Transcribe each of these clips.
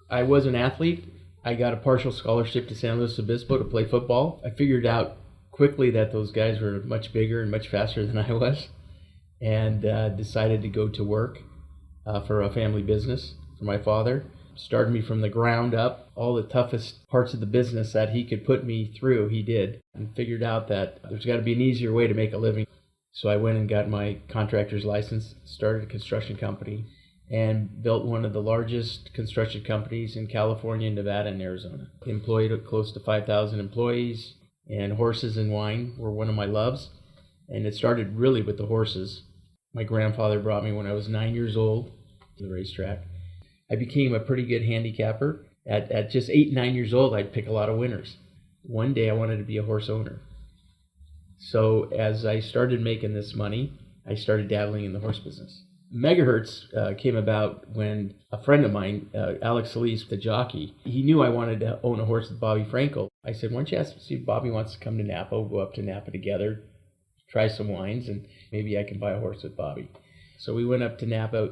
I was an athlete. I got a partial scholarship to San Luis Obispo to play football. I figured out quickly that those guys were much bigger and much faster than I was, and decided to go to work for a family business for my father. Started me from the ground up. All the toughest parts of the business that he could put me through, he did, and figured out that there's got to be an easier way to make a living. So I went and got my contractor's license, started a construction company, and built one of the largest construction companies in California, Nevada, and Arizona. Employed close to 5,000 employees, and horses and wine were one of my loves. And it started really with the horses. My grandfather brought me when I was 9 years old to the racetrack. I became a pretty good handicapper. At just 8, 9 years old, I'd pick a lot of winners. One day I wanted to be a horse owner. So as I started making this money, I started dabbling in the horse business. Megahertz came about when a friend of mine, Alex Solis, the jockey, he knew I wanted to own a horse with Bobby Frankel. I said, why don't you see if Bobby wants to come to Napa? We'll go up to Napa together, try some wines, and maybe I can buy a horse with Bobby. So we went up to Napa.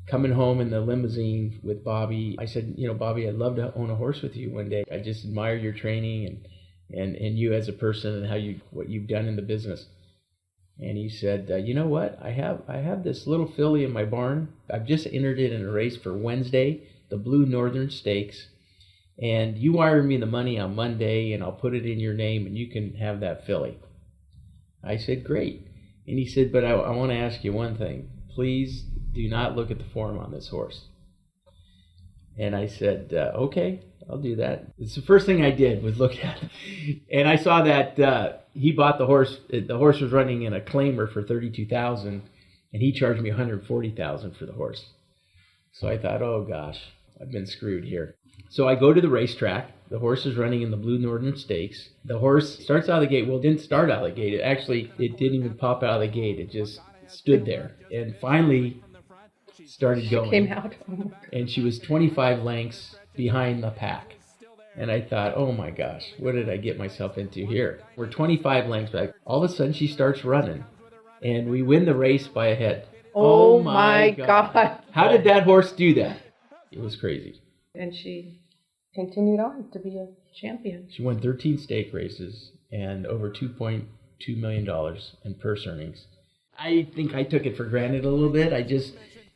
Coming home in the limousine with Bobby, I said, Bobby, I'd love to own a horse with you one day. I just admire your training and you as a person and what you've done in the business. And he said, you know what? I have this little filly in my barn. I've just entered it in a race for Wednesday, the Blue Northern Stakes. And you wire me the money on Monday, and I'll put it in your name, and you can have that filly. I said, great. And he said, but I want to ask you one thing. Please do not look at the form on this horse. And I said, okay, I'll do that. It's the first thing I did was look at it. And I saw that he bought the horse. The horse was running in a claimer for $32,000, and he charged me $140,000 for the horse. So I thought, oh gosh, I've been screwed here. So I go to the racetrack. The horse is running in the Blue Northern Stakes. The horse starts out of the gate. Well, it didn't start out of the gate. It didn't even pop out of the gate. It just stood there. And finally started going. She came out. And she was 25 lengths behind the pack. And I thought, oh my gosh, what did I get myself into here? We're 25 lengths back. All of a sudden, she starts running. And we win the race by a head. Oh my God. How did that horse do that? It was crazy. And she continued on to be a champion. She won 13 stake races and over $2.2 million in purse earnings. I think I took it for granted a little bit.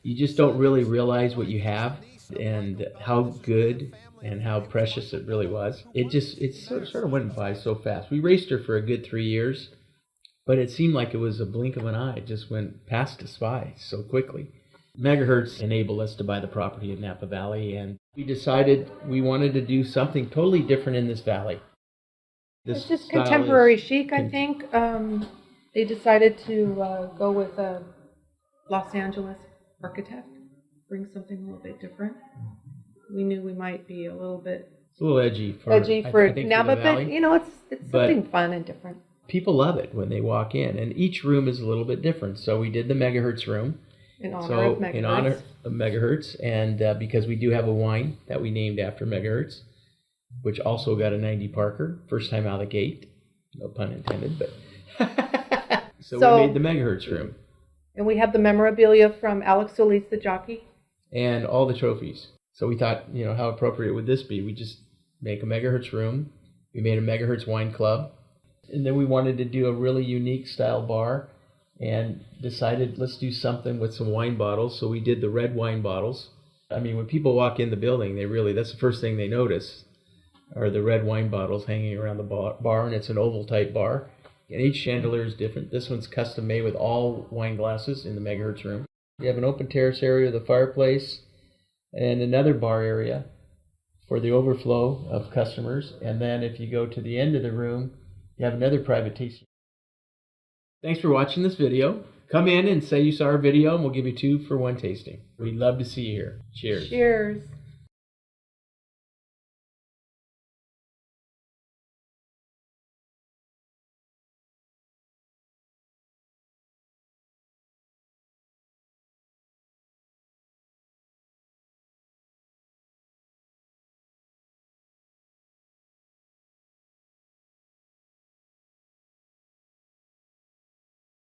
You just don't really realize what you have and how good and how precious it really was. It sort of went by so fast. We raced her for a good 3 years, but it seemed like it was a blink of an eye. It just went past us by so quickly. Megahertz enabled us to buy the property in Napa Valley, and we decided we wanted to do something totally different in this valley. It's just contemporary chic, I think. They decided to go with a Los Angeles architect, bring something a little bit different. We knew we might be a little bit edgy for Napa, but it's something fun and different. People love it when they walk in, and each room is a little bit different. So we did the Megahertz room. In honor of Megahertz, and because we do have a wine that we named after Megahertz, which also got a 90 Parker, first time out of the gate, no pun intended, but so we made the Megahertz room. And we have the memorabilia from Alex Solis, the jockey. And all the trophies. So we thought, how appropriate would this be? We just make a Megahertz room. We made a Megahertz wine club. And then we wanted to do a really unique style bar and decided let's do something with some wine bottles. So we did the red wine bottles. I mean, when people walk in the building, that's the first thing they notice are the red wine bottles hanging around the bar, and it's an oval type bar. And each chandelier is different. This one's custom made with all wine glasses in the Megahertz room. You have an open terrace area with a fireplace and another bar area for the overflow of customers. And then if you go to the end of the room, you have another private tasting. Thanks for watching this video. Come in and say you saw our video, and we'll give you 2 for 1 tasting. We'd love to see you here. Cheers. Cheers.